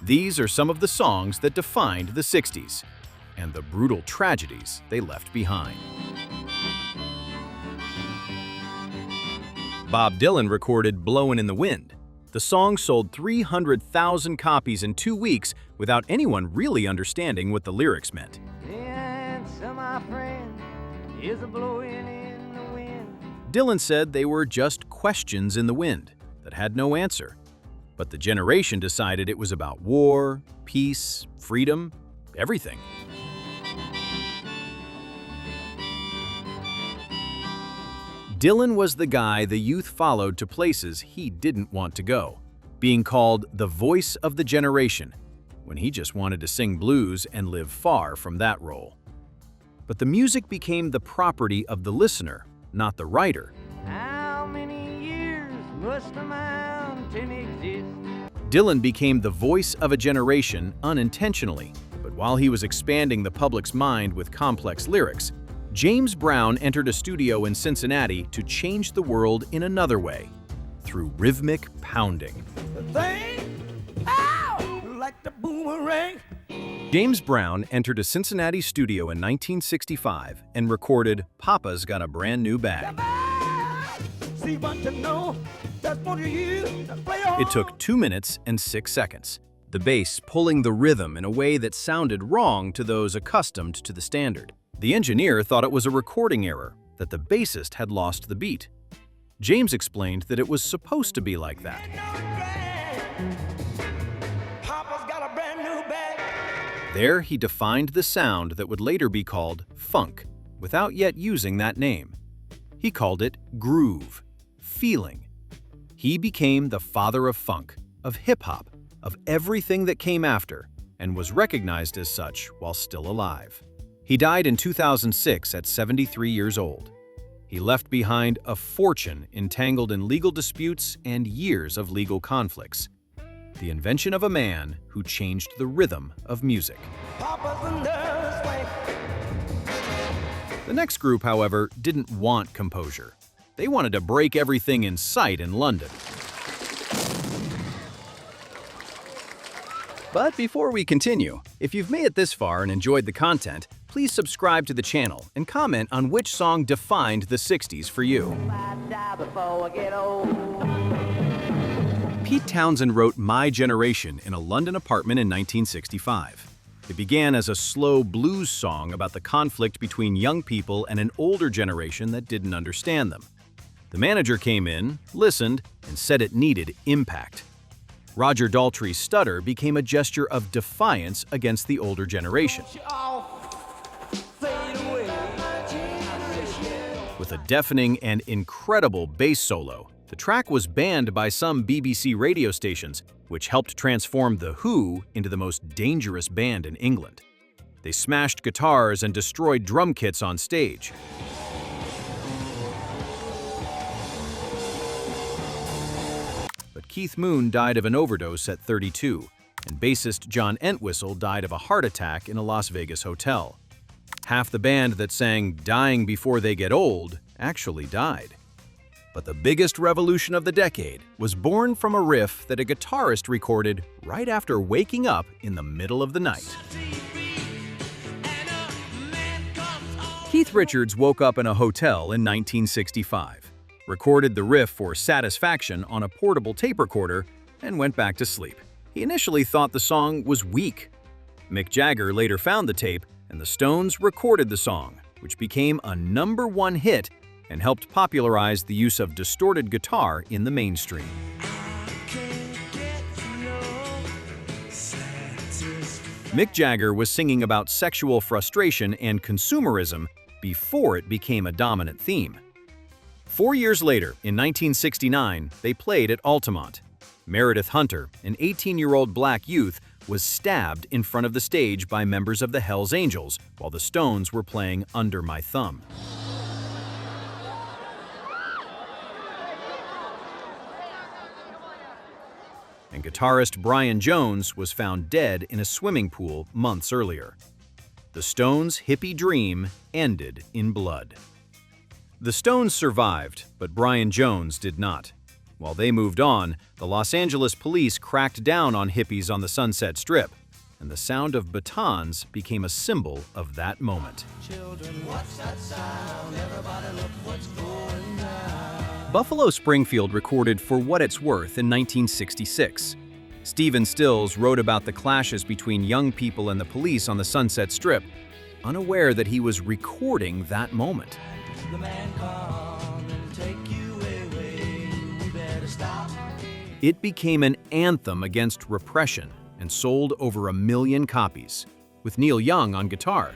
These are some of the songs that defined the 60s and the brutal tragedies they left behind. Bob Dylan recorded Blowin' in the Wind. The song sold 300,000 copies in 2 weeks without anyone really understanding what the lyrics meant. Answer, my friend, is a blowing in the wind. Dylan said they were just questions in the wind that had no answer. But the generation decided it was about war, peace, freedom, everything. Dylan was the guy the youth followed to places he didn't want to go, being called the voice of the generation, when he just wanted to sing blues and live far from that role. But the music became the property of the listener, not the writer. How many years must a mountain exist? Dylan became the voice of a generation unintentionally, but while he was expanding the public's mind with complex lyrics, James Brown entered a studio in Cincinnati to change the world in another way, through rhythmic pounding. The thing, ow, like the boomerang. James Brown entered a Cincinnati studio in 1965 and recorded Papa's Got a Brand New Bag. See what you know, that's what you use to play on. It took 2 minutes and 6 seconds, the bass pulling the rhythm in a way that sounded wrong to those accustomed to the standard. The engineer thought it was a recording error, that the bassist had lost the beat. James explained that it was supposed to be like that. Papa's got a brand new bag. There, he defined the sound that would later be called funk, without yet using that name. He called it groove, feeling. He became the father of funk, of hip-hop, of everything that came after, and was recognized as such while still alive. He died in 2006 at 73 years old. He left behind a fortune entangled in legal disputes and years of legal conflicts. The invention of a man who changed the rhythm of music. Papa's a nurse way. The next group, however, didn't want composure. They wanted to break everything in sight in London. But before we continue, if you've made it this far and enjoyed the content, please subscribe to the channel and comment on which song defined the 60s for you. I die before I get old. Pete Townsend wrote My Generation in a London apartment in 1965. It began as a slow blues song about the conflict between young people and an older generation that didn't understand them. The manager came in, listened, and said it needed impact. Roger Daltrey's stutter became a gesture of defiance against the older generation. With a deafening and incredible bass solo, the track was banned by some BBC radio stations, which helped transform The Who into the most dangerous band in England. They smashed guitars and destroyed drum kits on stage. But Keith Moon died of an overdose at 32, and bassist John Entwistle died of a heart attack in a Las Vegas hotel. Half the band that sang Dying Before They Get Old actually died. But the biggest revolution of the decade was born from a riff that a guitarist recorded right after waking up in the middle of the night. Keith Richards woke up in a hotel in 1965, recorded the riff for Satisfaction on a portable tape recorder, and went back to sleep. He initially thought the song was weak. Mick Jagger later found the tape, and the Stones recorded the song, which became a #1 hit and helped popularize the use of distorted guitar in the mainstream. Mick Jagger was singing about sexual frustration and consumerism before it became a dominant theme. 4 years later, in 1969, they played at Altamont. Meredith Hunter, an 18-year-old black youth, was stabbed in front of the stage by members of the Hells Angels while the Stones were playing Under My Thumb. And guitarist Brian Jones was found dead in a swimming pool months earlier. The Stones' hippie dream ended in blood. The Stones survived, but Brian Jones did not. While they moved on, the Los Angeles police cracked down on hippies on the Sunset Strip, and the sound of batons became a symbol of that moment. Children, what's that sound? Everybody look what's going down. Buffalo Springfield recorded For What It's Worth in 1966. Stephen Stills wrote about the clashes between young people and the police on the Sunset Strip, unaware that he was recording that moment. The man come and take you away. We better stop. It became an anthem against repression and sold over 1 million copies, with Neil Young on guitar.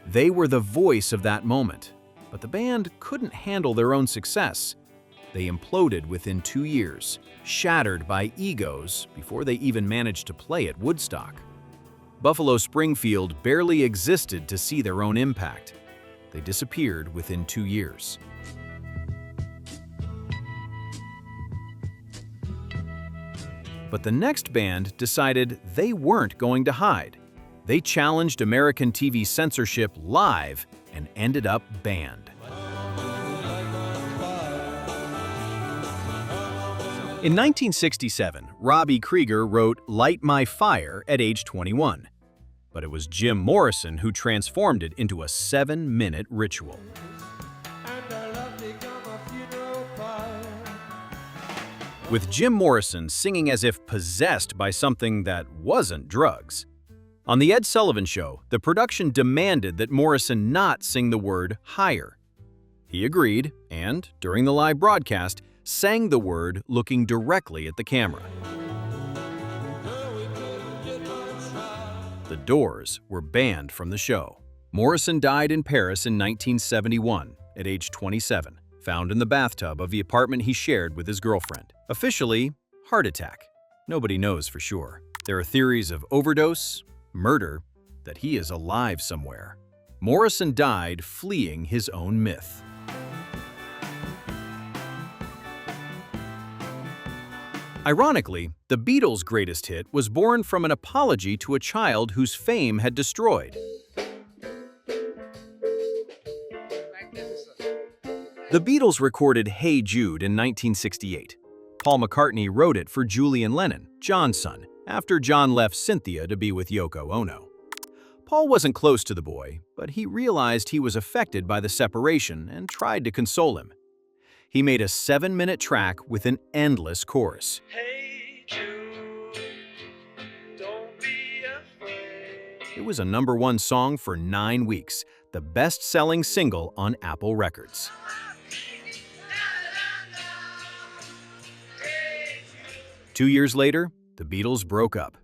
They were the voice of that moment, but the band couldn't handle their own success. They imploded within 2 years, shattered by egos before they even managed to play at Woodstock. Buffalo Springfield barely existed to see their own impact. They disappeared within 2 years. But the next band decided they weren't going to hide. They challenged American TV censorship live and ended up banned. In 1967, Robbie Krieger wrote Light My Fire at age 21. But it was Jim Morrison who transformed it into a 7-minute ritual. With Jim Morrison singing as if possessed by something that wasn't drugs. On The Ed Sullivan Show, the production demanded that Morrison not sing the word higher. He agreed, and, during the live broadcast, sang the word looking directly at the camera. The Doors were banned from the show. Morrison died in Paris in 1971, at age 27, found in the bathtub of the apartment he shared with his girlfriend. Officially, heart attack. Nobody knows for sure. There are theories of overdose, murder, that he is alive somewhere. Morrison died fleeing his own myth. Ironically, the Beatles' greatest hit was born from an apology to a child whose fame had destroyed. The Beatles recorded Hey Jude in 1968. Paul McCartney wrote it for Julian Lennon, John's son, after John left Cynthia to be with Yoko Ono. Paul wasn't close to the boy, but he realized he was affected by the separation and tried to console him. He made a 7-minute track with an endless chorus. Hey Jude, don't be afraid. It was a #1 song for 9 weeks, the best-selling single on Apple Records. 2 years later, the Beatles broke up.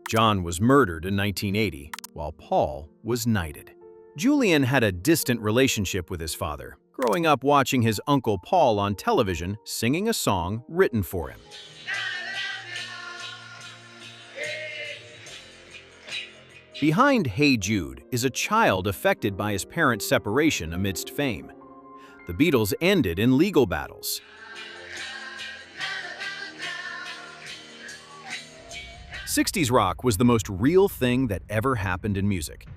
John was murdered in 1980, while Paul was knighted. Julian had a distant relationship with his father, growing up watching his Uncle Paul on television singing a song written for him. Behind Hey Jude is a child affected by his parents' separation amidst fame. The Beatles ended in legal battles. '60s rock was the most real thing that ever happened in music,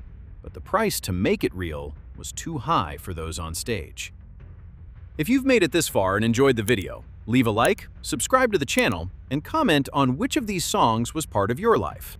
but the price to make it real was too high for those on stage. If you've made it this far and enjoyed the video, leave a like, subscribe to the channel, and comment on which of these songs was part of your life.